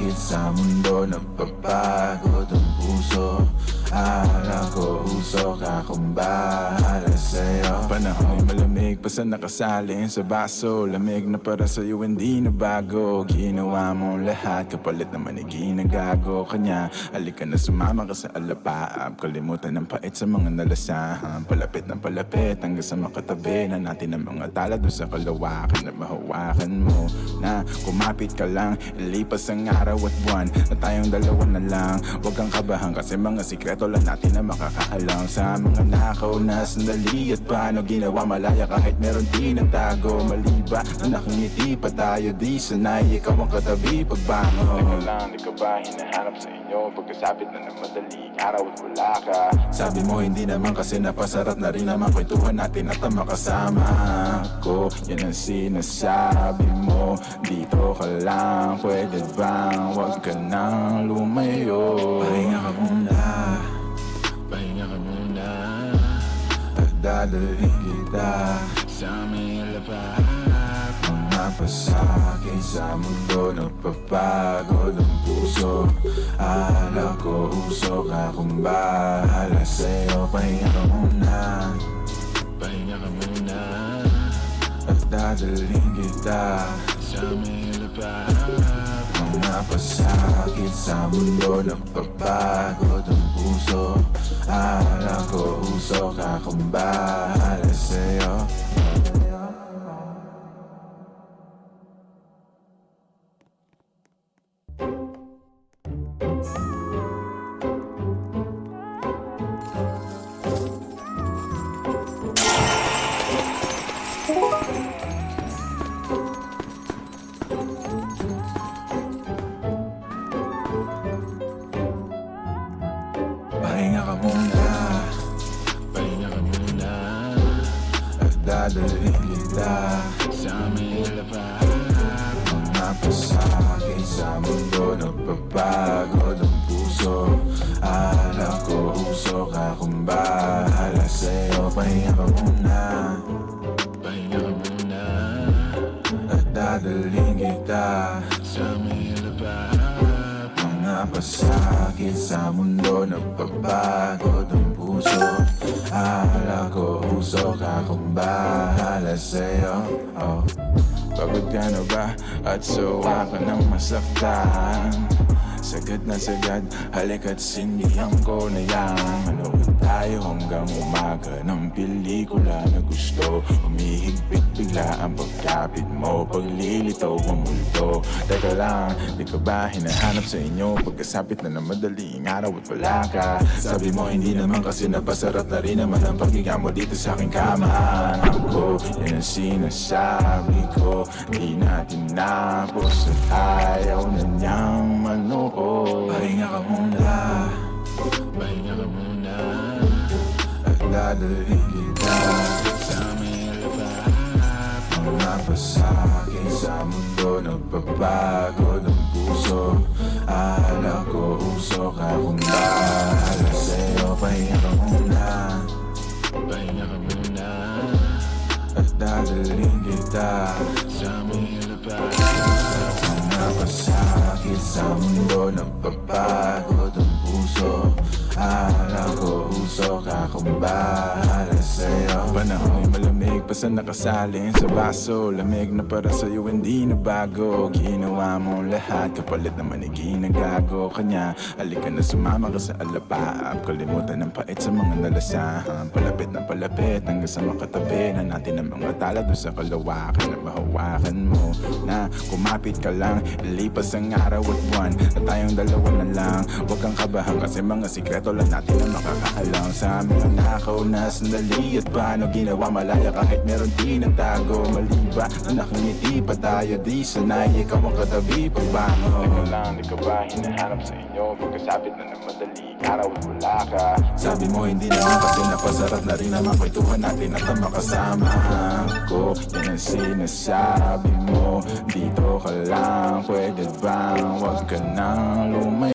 sakit sa mundo, nagpapagod ang puso. Akala ko usok akong bahala sa'yo. Panahon ay malamig pa sa nakasalin sa baso. Lamig na para sa'yo hindi na bago. Ginawa mo lahat kapalit naman ay ginagago kanya. Halika na sumama ka sa alapaap. Kalimutan ng pait sa mga nalasahan. Palapit ng palapit hanggang sa makatabi na natin ang mga tala doon sa kalawakan. Na mahawakan mo na kumapit ka lang. Ilipas ang araw at buwan na tayong dalawa na lang. Huwag kang kabahan kasi mga sikreto lang natin na makakaalam. Sa mga nakaw na sandali at paano ginawa malaya kahit meron tinatago. Mali ba na nakangiti pa tayo di sanay ikaw ang katabi pagbangon. Teka lang, di ka ba hinahanap sa inyo pagkasapit na ng madaling araw at wala ka? Sabi mo hindi naman kasi napasarap na rin naman kwentuhan natin at ang makasama ko. Yan ang sinasabi mo, dito ka lang, pwede bang wag ka nang lumayo? Pahinga ka muna, pahinga ka muna, at dadalhin kita sa may lapat. Mga pasakit sa mundo, nagpapagod ang puso. Akala ko usok akong bahala sa'yo. Pahinga ka muna, pahinga ka muna, at dadalhin kita sa may lapat. Mga pasakit sa mundo, nagpapagod ang puso. Akala ko usok akong bahala sa'yo. Pahinga ka muna, pahinga ka muna, at dadalhin kita sa may lapat. Mga pasakit sa mundo, nagpapagod ang puso. Akala ko usok akong bahala sa'yo. Pahinga ka muna, pahinga ka muna, at dadalhin kita sa may lapat. Mga pasakit sa mundo, nagpapagod ang puso. Akala ko usok akong bahala sa'yo. Pagod ka na ba at sawa ka ng masaktan? Sagad na sagad, halika't sindihan ko na yan. Manood tayo hanggang umaga ng pelikula na gusto. Umihigpit bigla ang pagkapit mo, paglilitaw ang multo. Teka lang, di ka ba hinahanap sa inyo pagkasapit na ng madaling araw at wala ka? Sabi mo hindi naman kasi napasarap na rin naman ang paghiga mo dito sa aking kama. Ako, yan ang sinasabi ko, di natin napos at ayaw na niyang manood. Pahinga ka muna, pahinga ka muna, at dadalhin kita sa may lapat. Mga pasakit sa mundo, nagpapagod ang puso. Akala ko usok akong bahala sa'yo. Pahinga ka muna, pahinga ka muna, at dadalhin kita sa may lapat. Mga pasakit sa mundo, nagpapagod ang puso. Akala ko usok akong bahala sa'yo. Panahon ay malamig pa sa nakasalin sa baso. Lamig na para sa'yo hindi na bago. Ginawa mo lahat kapalit naman ay ginagago kanya. Halika na sumama ka sa alapaap. Kalimutan ng pait sa mga nalasahan. Palapit ng palapit hanggang sa makatabi na natin ang mga tala doon sa kalawakan. Na mahawakan mo na kumapit ka lang. Ilipas ang araw at buwan na tayong dalawa na lang. Huwag kang kabahan kasi mga sikreto lang natin na makakaalam. Sa mga nakaw na sandali at paano ginawa malaya kahit meron tinatago. Mali ba na nakangiti pa tayo di sanay ikaw ang katabi pagbangon. Teka lang, di ka ba hinahanap sa inyo pagkasapit na ng madaling araw at wala ka? Sabi mo hindi naman kasi napasarap na rin naman kwentuhan natin at ang makasama ko. Yan ang sinasabi mo, dito ka lang, pwede bang wag ka nang lumayo?